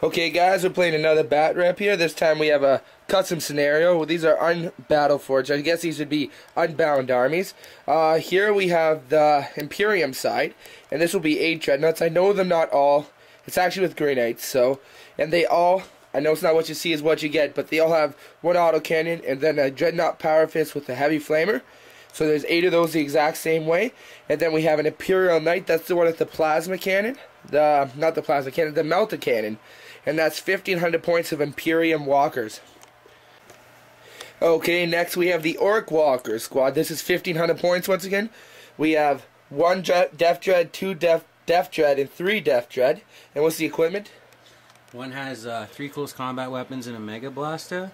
Okay guys, we're playing another Batrep here. This time we have a custom scenario. Well, these are unbattleforged. I guess these would be unbound armies. Here we have the Imperium side, and this will be 8 dreadnoughts. I know them not all. It's actually with Grey Knights, so, and they all, I know it's not what you see is what you get, but they all have one autocannon and then a dreadnought power fist with a heavy flamer. So there's 8 of those the exact same way. And then we have an Imperial Knight, that's the one with the plasma cannon. Not the plasma cannon, the melta cannon. And that's 1,500 points of Imperium Walkers. Okay, next we have the Orc Walker squad. This is 1,500 points once again. We have 1 Death Dread, 2 Death Dread, and 3 Death Dread. And what's the equipment? One has 3 close combat weapons and a Mega Blaster.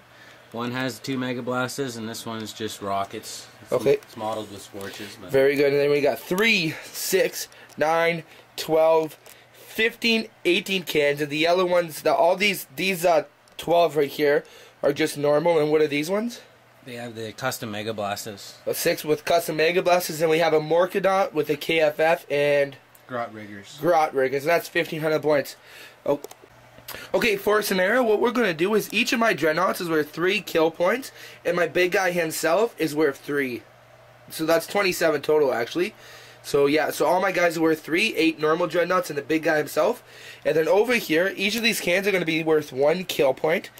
One has 2 Mega Blasters, and this one is just rockets. It's modeled with Scorches. But very good. And then we got 3, 6, 9, 12, 15, 18 cans. And the yellow ones, all these 12 right here are just normal. And what are these ones? They have the custom Mega Blasters. 6 with custom Mega Blasters. And we have a Morkadot with a KFF and Grot Riggers. Grot Riggers. That's 1,500 points. Oh. Okay, for a scenario, what we're going to do is each of my dreadnoughts is worth 3 kill points, and my big guy himself is worth 3. So that's 27 total, actually. So yeah, so all my guys are worth 3, 8 normal dreadnoughts, and the big guy himself. And then over here, each of these cans are going to be worth 1 kill point.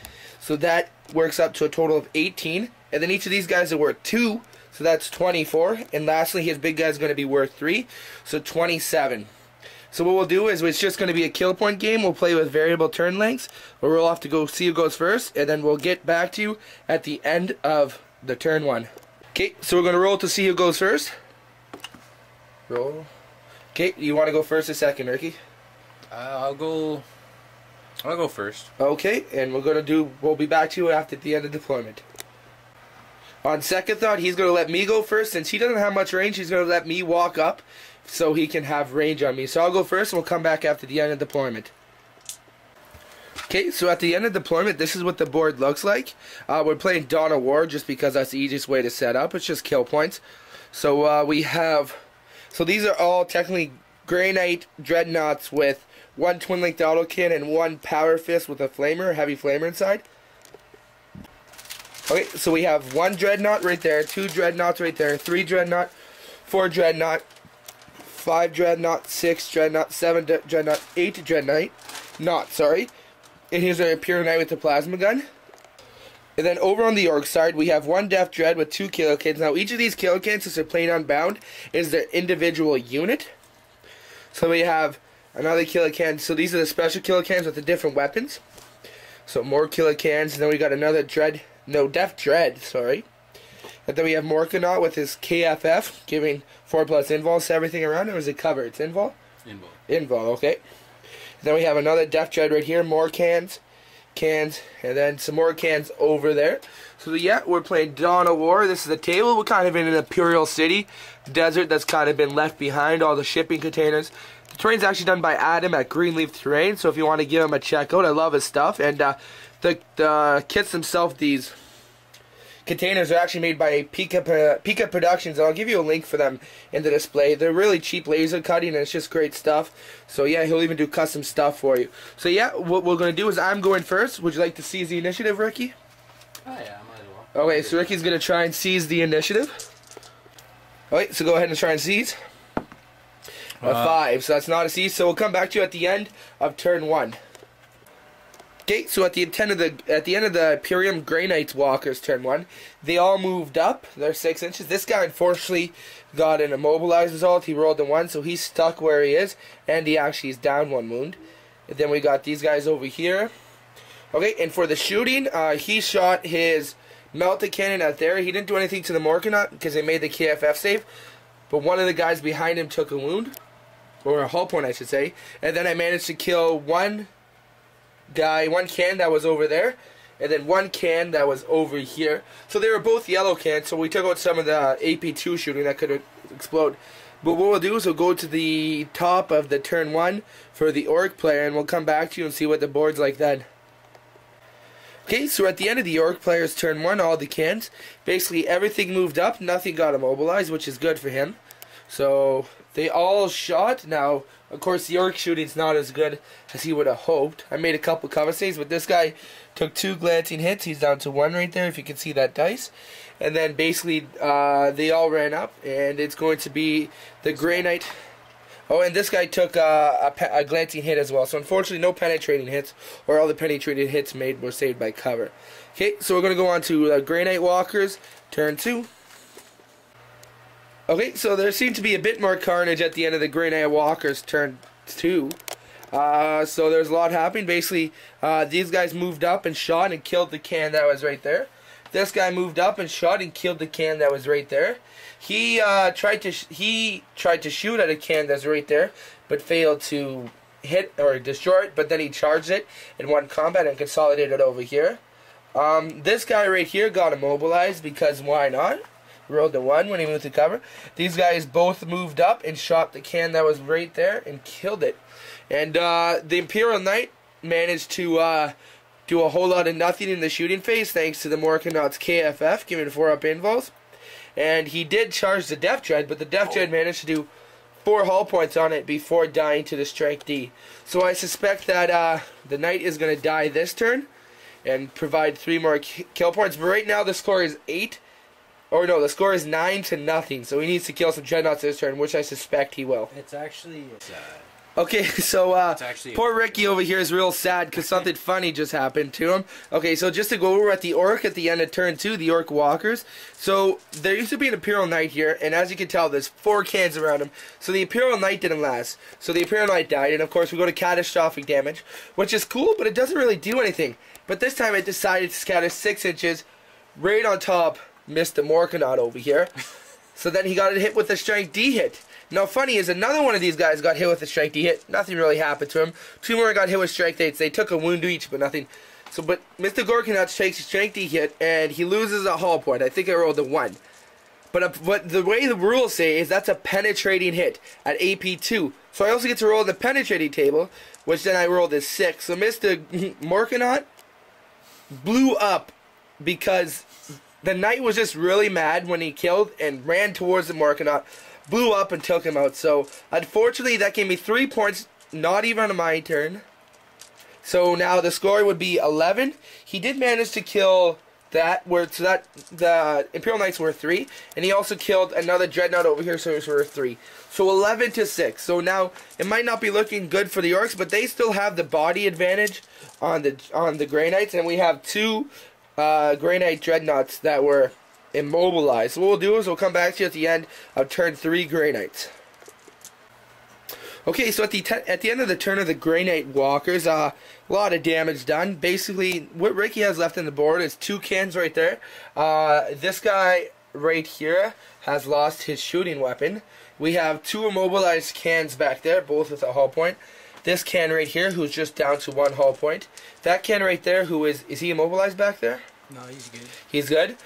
So that works up to a total of 18. And then each of these guys are worth 2, so that's 24. And lastly, his big guy is going to be worth 3, so 27. So what we'll do is it's just going to be a kill point game. We'll play with variable turn lengths, where we'll have to go see who goes first, and then we'll get back to you at the end of the turn 1. Okay, so we're going to roll to see who goes first. Roll. Okay, you want to go first or second, Ricky? I'll go first. Okay, and we'll be back to you after the end of deployment. On second thought, he's going to let me go first. Since he doesn't have much range, he's going to let me walk up so he can have range on me. So I'll go first, and we'll come back after the end of deployment. Okay, so at the end of deployment, this is what the board looks like. We're playing Dawn of War just because that's the easiest way to set up. It's just kill points. So so these are all technically Grey Knight Dreadnoughts with 1 twin-linked autocannon and 1 power fist with a flamer, heavy flamer inside. Okay, so we have 1 Dreadnought right there, 2 Dreadnoughts right there, 3 Dreadnought, 4 Dreadnought, 5 Dreadnought, 6 Dreadnought, 7 Dreadnought, 8 Dreadnought, sorry. And here's our Imperial Knight with the plasma gun. And then over on the Orc side, we have 1 Death Dread with 2 Killer Cans. Now each of these Killer Cans, since they're playing unbound, is their individual unit. So we have another Killer Can. So these are the special Killer Cans with the different weapons. So more Killer Cans, and then we got another Death Dread, sorry. And then we have Morkanaut with his KFF, giving 4+ invols to everything around him. Or is it cover? It's invol? Invol. Invol, okay. And then we have another Death Dread right here, more cans, and then some more cans over there. So yeah, we're playing Dawn of War. This is the table. We're kind of in an Imperial City desert that's kind of been left behind, all the shipping containers. The terrain's actually done by Adam at Greenleaf Terrain, so if you want to give him a check out, I love his stuff. And the kits themselves, these containers are actually made by Pika Productions, and I'll give you a link for them in the display. They're really cheap laser cutting, and it's just great stuff. So yeah, he'll even do custom stuff for you. So yeah, what we're going to do is I'm going first. Would you like to seize the initiative, Ricky? Oh yeah, I might as well. Okay, so Ricky's going to try and seize the initiative. Okay, so go ahead and try and seize. 5, so that's not a seize. So we'll come back to you at the end of turn 1. Okay, so at the end of the Imperium Grey Knights Walkers turn 1, they all moved up. They're 6 inches. This guy unfortunately got an immobilized result. He rolled a 1, so he's stuck where he is, and he actually is down 1 wound. And then we got these guys over here. Okay, and for the shooting, he shot his melta cannon out there. He didn't do anything to the Morkanaut because they made the KFF save, but one of the guys behind him took a wound, or a hull point I should say. And then I managed to kill 1 can that was over there, and then 1 can that was over here. So they were both yellow cans, so we took out some of the AP2 shooting that could explode. But what we'll do is we'll go to the top of the turn 1 for the Orc player, and we'll come back to you and see what the board's like then. Okay, so at the end of the Orc player's turn 1, all the cans, basically everything moved up, nothing got immobilized, which is good for him. So they all shot. Now, Of course, the orc shooting's not as good as he would have hoped. I made a couple cover saves, but this guy took 2 glancing hits. He's down to 1 right there, if you can see that dice. And then basically, they all ran up, and it's going to be the Grey Knight. Oh, and this guy took a glancing hit as well. So unfortunately, no penetrating hits, or all the penetrating hits made were saved by cover. Okay, so we're going to go on to Grey Knight Walkers, turn 2. Okay, so there seemed to be a bit more carnage at the end of the Grey Knight Walkers, turn 2. So there's a lot happening. Basically, these guys moved up and shot and killed the can that was right there. This guy moved up and shot and killed the can that was right there. He tried to shoot at a can that's right there, but failed to hit or destroy it. But then he charged it in one combat and consolidated over here. This guy right here got immobilized because why not? Rolled a 1 when he moved to cover. These guys both moved up and shot the can that was right there and killed it. And the Imperial Knight managed to do a whole lot of nothing in the shooting phase thanks to the Morkanauts KFF giving 4-up invulns. And he did charge the Death Dread, but the Death Dread managed to do 4 hull points on it before dying to the Strength D. So I suspect that the Knight is going to die this turn and provide 3 more kill points. But right now the score is 8. Or no, the score is 9-0. So he needs to kill some Dreadnoughts this turn, which I suspect he will. It's actually... Okay, so poor Ricky over here is real sad because something funny just happened to him. Okay, so just to go over at the Orc at the end of turn 2, the Orc Walkers. So there used to be an Imperial Knight here, and as you can tell, there's 4 cans around him. So the Imperial Knight didn't last. So the Imperial Knight died, and of course we go to catastrophic damage, which is cool, but it doesn't really do anything. But this time it decided to scatter 6 inches right on top, missed the Morkanaut over here. So then he got hit with the Strength D hit. Now, funny is another one of these guys got hit with a Strength D hit. Nothing really happened to him. 2 more got hit with Strength 8s. They took a wound each, but nothing. So, but Mr. Gorkanaut takes a Strength D hit, and he loses a hull point. I think I rolled a 1. But the way the rules say is that's a penetrating hit at AP2. So I also get to roll the penetrating table, which then I rolled a 6. So Mr. Morkanaut blew up because the Knight was just really mad when he killed and ran towards the Morkanaut. Blew up and took him out. So unfortunately that gave me 3 points, not even on my turn. So now the score would be 11. He did manage to kill that, so that the Imperial Knights were 3, and he also killed another Dreadnought over here, so it was worth 3. So 11-6. So now it might not be looking good for the Orcs, but they still have the body advantage on the Grey Knights, and we have 2 Grey Knight Dreadnoughts that were immobilized. So what we'll do is we'll come back to you at the end of turn 3 Grey Knights. Okay, so at the end of the turn of the Grey Knight Walkers, a lot of damage done. Basically, what Ricky has left on the board is 2 cans right there. This guy right here has lost his shooting weapon. We have 2 immobilized cans back there, both with a hull point. This can right here, who's just down to 1 hull point. That can right there, who is he immobilized back there? No, he's good. He's good.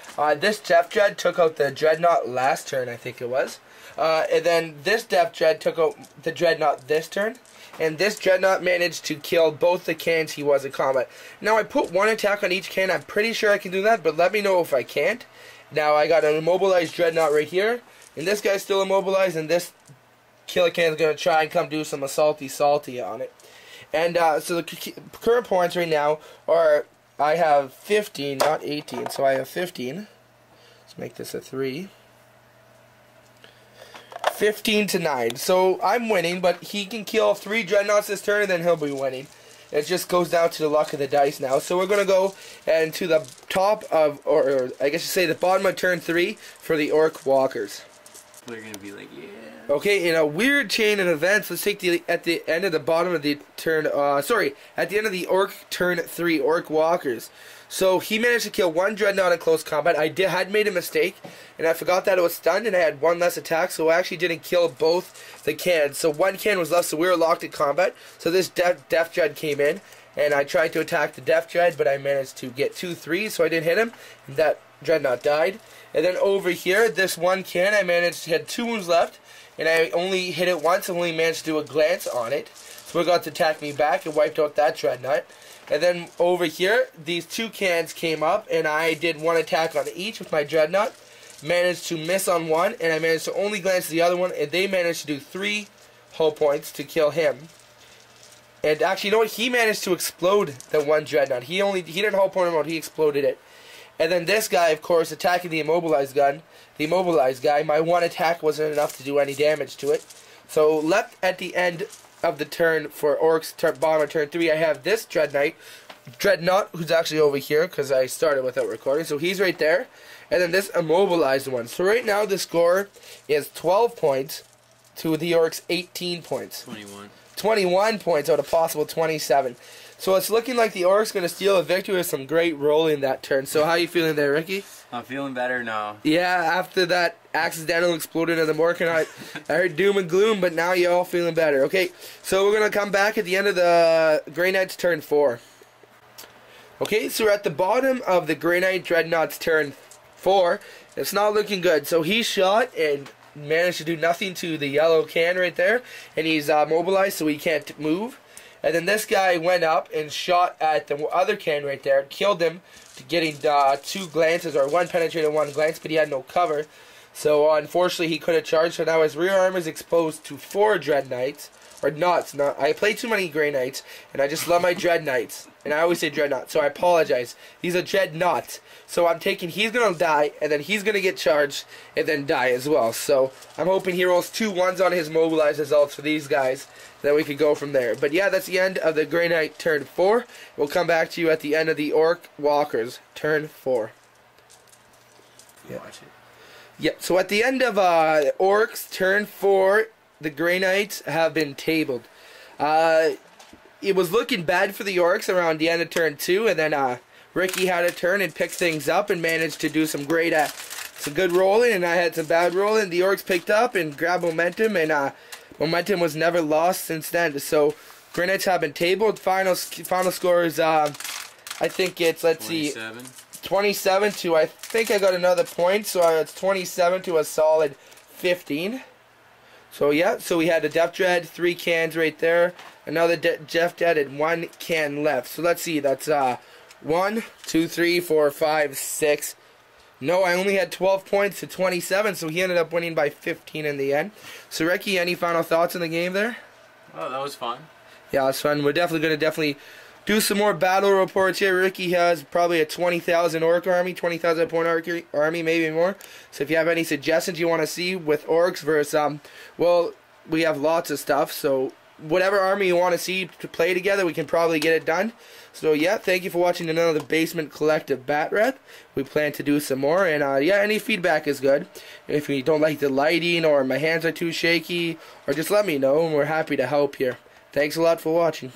This Death Dread took out the Dreadnought last turn, I think it was. And then this Death Dread took out the Dreadnought this turn. And this Dreadnought managed to kill both the cans he was in combat. Now, I put 1 attack on each can. I'm pretty sure I can do that, but let me know if I can't. Now, I got an immobilized Dreadnought right here. And this guy's still immobilized, and this killer can is going to try and come do some salty on it. And so the current points right now are... I have 15, not 18, so I have 15. Let's make this a 3. 15-9. So I'm winning, but he can kill 3 Dreadnoughts this turn, and then he'll be winning. It just goes down to the luck of the dice now. So we're going to go into the top of, or I guess you say the bottom of turn 3 for the Orc Walkers. They're going to be like, yeah. Okay, in a weird chain of events, let's take at the end of the bottom of the turn, at the end of the Orc turn 3, Orc Walkers. So he managed to kill 1 Dreadnought in close combat. I had made a mistake, and I forgot that it was stunned, and I had 1 less attack, so I actually didn't kill both the cans. So 1 can was left, so we were locked in combat. So this Death Dread came in, and I tried to attack the Death Dread, but I managed to get 2 3s, so I didn't hit him, and that Dreadnought died. And then over here, this 1 can, I managed to had 2 wounds left, and I only hit it once and only managed to do a glance on it. So it got to attack me back and wiped out that Dreadnought. And then over here, these 2 cans came up, and I did 1 attack on each with my Dreadnought. Managed to miss on 1, and I managed to only glance the other one, and they managed to do 3 hull points to kill him. And actually, you know what? He managed to explode the one dreadnought. He didn't hull point him out. He exploded it. And then this guy, of course, attacking the immobilized gun. The immobilized guy. My one attack wasn't enough to do any damage to it. So left at the end of the turn for Orcs bottom of turn 3, I have this Dreadnought, who's actually over here because I started without recording. So he's right there. And then this immobilized one. So right now the score is 12 points to the Orcs 18 points. 21 points out of possible 27. So it's looking like the Orcs going to steal a victory with some great rolling that turn. So how are you feeling there, Ricky? I'm feeling better now. Yeah, after that accidental explosion of the Morkanite, I heard doom and gloom, but now you're all feeling better. Okay, so we're going to come back at the end of the Grey Knight's turn 4. Okay, so we're at the bottom of the Grey Knight Dreadnought's turn 4. It's not looking good. So he shot and managed to do nothing to the yellow can right there, and he's mobilized so he can't move. And then this guy went up and shot at the other can right there, killed him, getting 2 glances, or 1 penetrated, 1 glance, but he had no cover. So unfortunately he couldn't charge, so now his rear arm is exposed to 4 Dread Knights. Or not. I play too many Grey Knights, and I just love my Dread Knights. And I always say Dreadnought, so I apologize. He's a Dreadnought. So I'm taking, he's going to die, and then he's going to get charged, and then die as well. So I'm hoping he rolls 2 1s on his mobilized results for these guys, then we could go from there. But yeah, that's the end of the Grey Knight turn 4. We'll come back to you at the end of the Orc Walkers turn 4. Yeah. Watch it. Yeah, so at the end of Orcs turn 4, the Grey Knights have been tabled. It was looking bad for the Orcs around the end of turn 2, and then Ricky had a turn and picked things up and managed to do some great, some good rolling, and I had some bad rolling. The Orcs picked up and grabbed momentum, and momentum was never lost since then. So Grey Knights have been tabled. Final score is, I think it's, let's 27. see, 27 to, I think I got another point, so it's 27 to a solid 15. So yeah, so we had a Def Dread, 3 cans right there, another Def Dread, and 1 can left. So let's see, that's 1, 2, 3, 4, 5, 6. No, I only had 12 points to 27, so he ended up winning by 15 in the end. So Ricky, any final thoughts on the game there? Oh, that was fun. Yeah, it was fun. We're definitely going to do some more battle reports here. Ricky has probably a 20,000 orc army, 20,000 point army, maybe more. So if you have any suggestions you want to see with orcs versus, well, we have lots of stuff. So whatever army you want to see to play together, we can probably get it done. So yeah, thank you for watching another Basement Collective Batrep. We plan to do some more, and yeah, any feedback is good. If you don't like the lighting, or my hands are too shaky, or just let me know, and we're happy to help here. Thanks a lot for watching.